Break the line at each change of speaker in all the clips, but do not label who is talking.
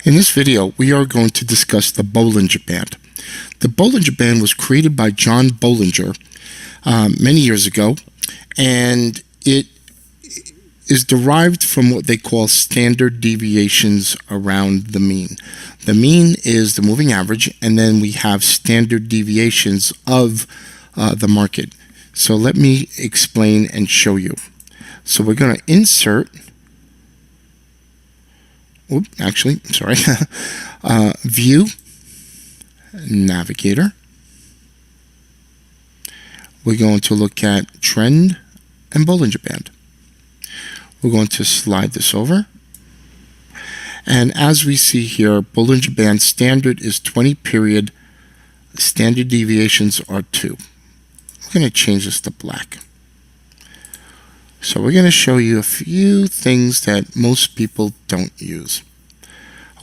In this video, we are going to discuss the Bollinger Band. The Bollinger Band was created by John Bollinger many years ago, and it is derived from what they call standard deviations around the mean. The mean is the moving average, and then we have standard deviations of the market. So let me explain and show you. So we're going to insert, View, Navigator. We're going to look at Trend and Bollinger Band. We're going to slide this over. And as we see here, Bollinger Band standard is 20 period. Standard deviations are 2. We're going to change this to black. So we're going to show you a few things that most people don't use.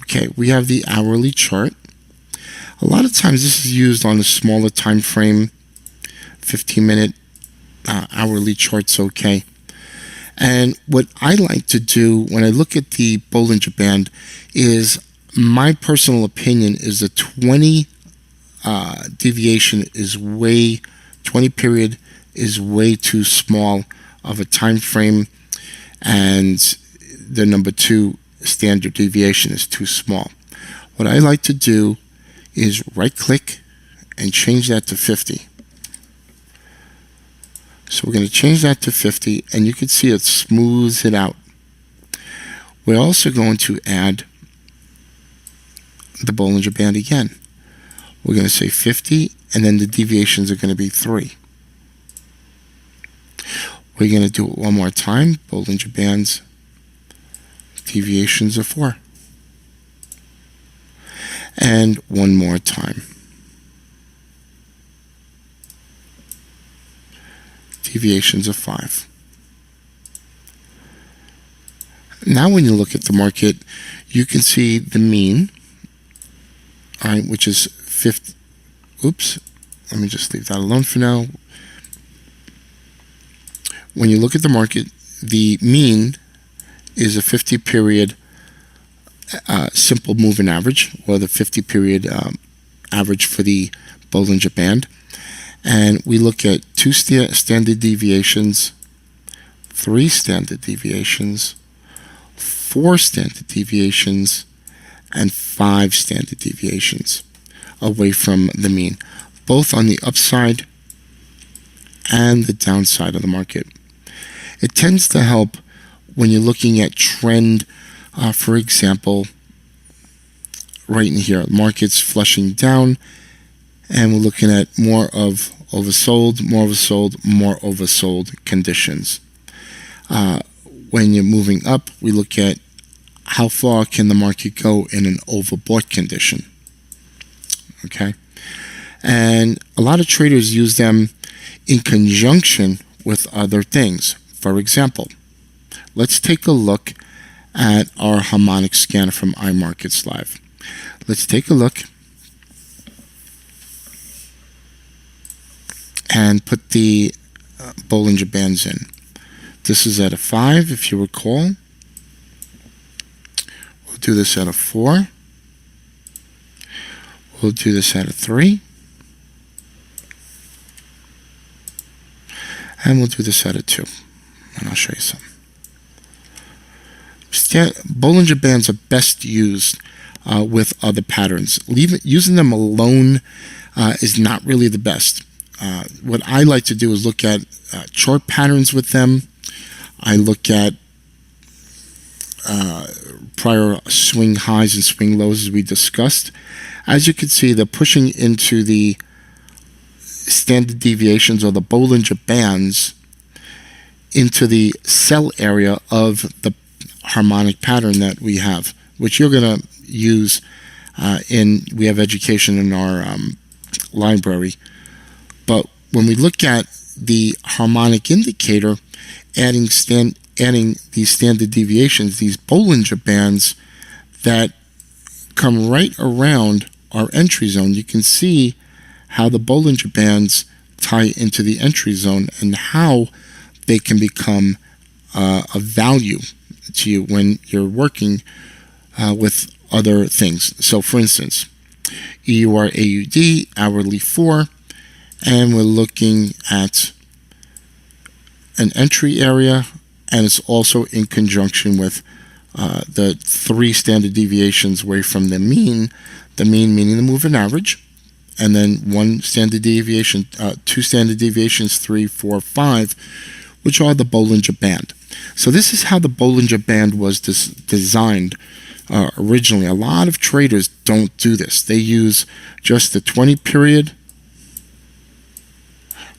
Okay, we have the hourly chart. A lot of times this is used on a smaller time frame. 15-minute hourly chart's okay. And what I like to do when I look at the Bollinger Band is, my personal opinion is the 20 deviation is 20 period is way too small of a time frame, and the number 2 standard deviation is too small. What I like to do is right click and change that to 50. So we're going to change that to 50, and you can see it smooths it out. We're also going to add the Bollinger Band again. We're going to say 50, and then the deviations are going to be 3. We're going to do it one more time. Bollinger Band's deviations are 4. And one more time. Deviations of 5. Now when you look at the market, you can see the mean, which is 50. Oops, let me just leave that alone for now. When you look at the market, the mean is a 50 period simple moving average, or the 50 period average for the Bollinger Band. And we look at 2 standard deviations, 3 standard deviations, 4 standard deviations, and 5 standard deviations away from the mean, both on the upside and the downside of the market. It tends to help when you're looking at trend. For example, right in here, market's flushing down, and we're looking at more of oversold, more oversold, more oversold conditions. When you're moving up, we look at how far can the market go in an overbought condition. Okay, and a lot of traders use them in conjunction with other things. For example, let's take a look at our harmonic scanner from IMARKETSLIVE. Let's take a look and put the Bollinger Bands in. This is at a 5, if you recall. We'll do this at a 4. We'll do this at a 3. And we'll do this at a 2. And I'll show you some. Bollinger Bands are best used with other patterns. Using them alone is not really the best. What I like to do is look at chart patterns with them. I look at prior swing highs and swing lows, as we discussed. As you can see, they're pushing into the standard deviations, or the Bollinger Bands, into the sell area of the harmonic pattern that we have, which you're going to use we have education in our library. But when we look at the harmonic indicator, adding these standard deviations, these Bollinger Bands that come right around our entry zone, you can see how the Bollinger Bands tie into the entry zone and how they can become a value to you when you're working with other things. So for instance, EUR AUD, hourly 4, and we're looking at an entry area, and it's also in conjunction with the 3 standard deviations away from the mean meaning the moving average, and then 1 standard deviation, 2 standard deviations, 3, 4, 5, which are the Bollinger Band. So this is how the Bollinger Band was designed originally. A lot of traders don't do this. They use just the 20 period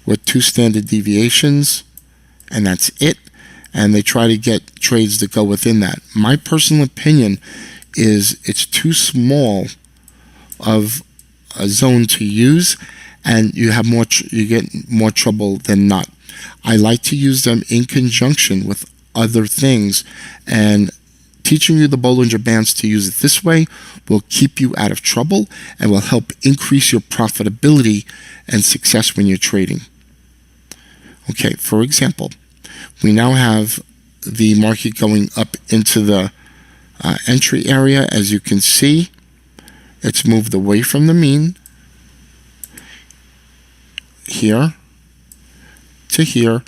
with 2 standard deviations, and that's it. And they try to get trades that go within that. My personal opinion is it's too small of a zone to use, and you have you get more trouble than not. I like to use them in conjunction with other things, and teaching you the Bollinger Bands to use it this way will keep you out of trouble and will help increase your profitability and success when you're trading. Okay, for example, we now have the market going up into the entry area. As you can see, it's moved away from the mean here to here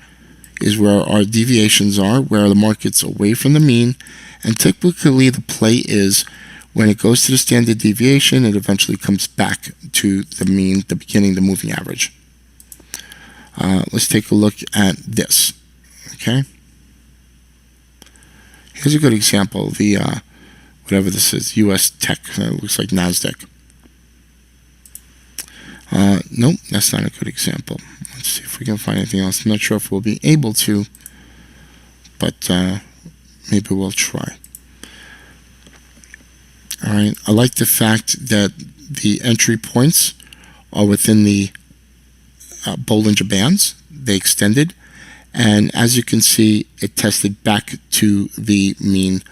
is where our deviations are, where the market's away from the mean, and typically the play is when it goes to the standard deviation, it eventually comes back to the mean, the beginning, the moving average. Let's take a look at this. Okay, here's a good example. The whatever this is, U.S. Tech. It looks like NASDAQ. Nope, that's not a good example. Let's see if we can find anything else. I'm not sure if we'll be able to, but maybe we'll try. All right. I like the fact that the entry points are within the Bollinger Bands. They extended, and as you can see, it tested back to the mean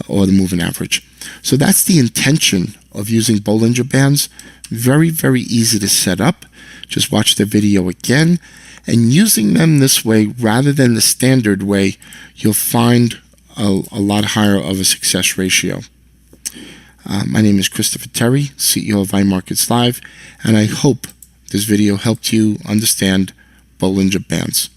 or the moving average. So that's the intention of using Bollinger Bands. Very, very easy to set up. Just watch the video again, and using them this way rather than the standard way, you'll find a lot higher of a success ratio. My name is Christopher Terry, CEO of IMARKETSLIVE, and I hope this video helped you understand Bollinger Bands.